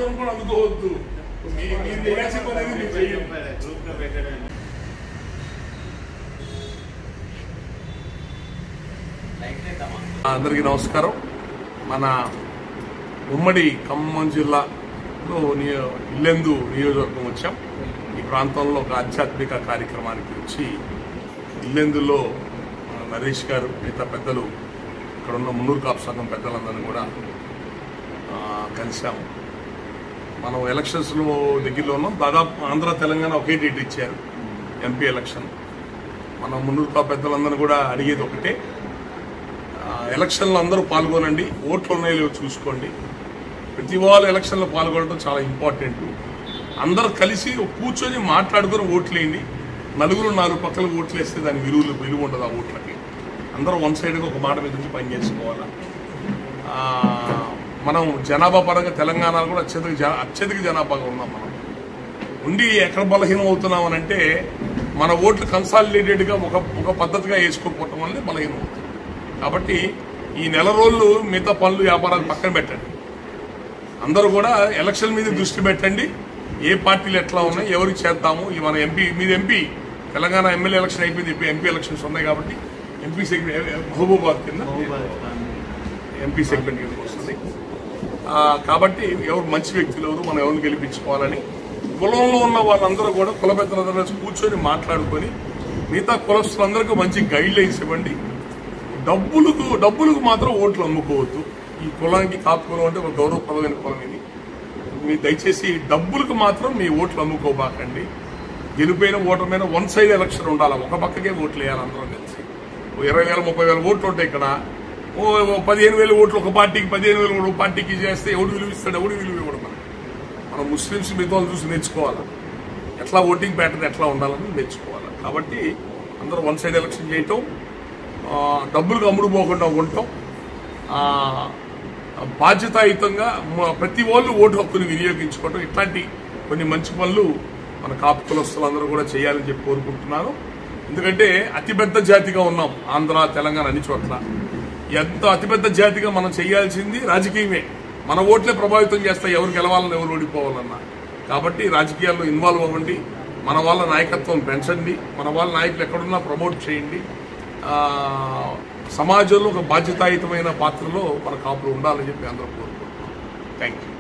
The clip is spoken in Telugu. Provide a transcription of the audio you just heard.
అవసరం కూడా అందుకోవద్దు. అందరికీ నమస్కారం. మన ఉమ్మడి ఖమ్మం జిల్లాలో ఇల్లెందు నియోజకవర్గం వచ్చాం. ఈ ప్రాంతంలో ఒక ఆధ్యాత్మిక కార్యక్రమానికి వచ్చి ఇల్లెందులో నరేష్ గారు మిగతా పెద్దలు ఇక్కడ ఉన్న మున్నూరు కాపు సంఘం పెద్దలందరినీ కూడా కలిసాము. మనం ఎలక్షన్స్లో దగ్గరలో ఉన్నాం. దాదాపు ఆంధ్ర తెలంగాణ ఒకే డేట్ ఇచ్చారు ఎంపీ ఎలక్షన్. మనం మున్నూరు కాపు పెద్దలందరినీ కూడా అడిగేది ఒకటే, ఎలక్షన్లో అందరూ పాల్గొనండి, ఓట్లు ఉన్నాయో చూసుకోండి. ప్రతి వాళ్ళు ఎలక్షన్లో పాల్గొనడం చాలా ఇంపార్టెంట్. అందరూ కలిసి కూర్చొని మాట్లాడుకొని ఓట్లేయండి. నలుగురు 4 పక్కలకు ఓట్లు వేస్తే దాని విలువ ఉండదు. ఆ ఓట్లకి అందరూ వన్ సైడ్గా ఒక మాట మీద నుంచి పనిచేసుకోవాలి. మనం జనాభా పరంగా తెలంగాణలో కూడా అత్యధిక జనాభాగా ఉన్నాం. మనం ఉండి ఎక్కడ బలహీనం అవుతున్నామనంటే మన ఓట్లు కన్సాలిడేటెడ్గా ఒక పద్ధతిగా వేసుకోకపోవటం వల్లే బలహీనం అవుతుంది. కాబట్టి ఈ నెల రోజులు మిగతా పనులు వ్యాపారాలు పక్కన పెట్టండి. అందరూ కూడా ఎలక్షన్ మీద దృష్టి పెట్టండి. ఏ పార్టీలు ఎట్లా ఉన్నాయి, ఎవరికి చేద్దాము. మన మీద ఎంపీ తెలంగాణ ఎమ్మెల్యే ఎలక్షన్ అయిపోయింది. ఇప్పుడు ఎంపీ ఎలక్షన్స్ ఉన్నాయి కాబట్టి ఎంపీ సెగ్మెంట్ మహబూబాబాద్ కింద ఎంపీ సెగ్మెంట్ కింద వస్తుంది. కాబట్టి ఎవరు మంచి వ్యక్తులు ఎవరు, మనం ఎవరిని గెలిపించుకోవాలని కులంలో ఉన్న వాళ్ళందరూ కూడా కుల పెద్దలందరూ కూర్చొని మాట్లాడుకొని మిగతా కులస్తులందరికీ మంచి గైడ్ లైన్స్ ఇవ్వండి. డబ్బులకు మాత్రం ఓట్లు అమ్ముకోవద్దు. ఈ కులానికి కాపు కులం అంటే ఒక గౌరవప్రదమైన కులం ఇది. మీరు దయచేసి డబ్బులకు మాత్రం మీ ఓట్లు అమ్ముకోబాకండి. గెలిపోయిన ఓటర్మైన వన్ సైడ్ ఎలక్షన్ ఉండాలి. ఒక పక్కకే ఓట్లు వేయాలి. అందరం కలిసి 20,000 30,000 ఓట్లు ఉంటాయి. ఇక్కడ 15,000 ఓట్లు ఒక పార్టీకి, 15,000 ఓట్లు ఒక పార్టీకి చేస్తే ఎవడు విలువ ఇస్తాడు, ఎవడు విలువ ఇవ్వడం. మనం ముస్లిమ్స్ మిగతా చూసి నేర్చుకోవాలి. ఎట్లా ఓటింగ్ ప్యాటర్న్ ఎట్లా ఉండాలని నేర్చుకోవాలి. కాబట్టి అందరూ వన్ సైడ్ ఎలక్షన్ చేయటం, డబ్బులకు అమ్ముడు పోకుండా ఉండటం, బాధ్యతాయుతంగా ప్రతి వాళ్ళు ఓటు హక్కుని వినియోగించుకోవటం, ఇట్లాంటి కొన్ని మంచి పనులు మన కాపు కులస్తులందరూ కూడా చేయాలని చెప్పి కోరుకుంటున్నాను. ఎందుకంటే అతిపెద్ద జాతిగా ఉన్నాం ఆంధ్ర తెలంగాణ అన్ని చోట్ల. ఎంత అతిపెద్ద జాతిగా మనం చేయాల్సింది రాజకీయమే. మన ఓట్లే ప్రభావితం చేస్తాయి ఎవరు గెలవాలని ఎవరు ఓడిపోవాలన్నా. కాబట్టి రాజకీయాల్లో ఇన్వాల్వ్ అవ్వండి. మన వాళ్ళ నాయకత్వం పెంచండి. మన వాళ్ళ నాయకులు ఎక్కడున్నా ప్రమోట్ చేయండి. సమాజంలో ఒక బాధ్యతాయుతమైన పాత్రలో మన కాపులు ఉండాలని చెప్పి అందరూ కోరుకుంటున్నాం. Thank you.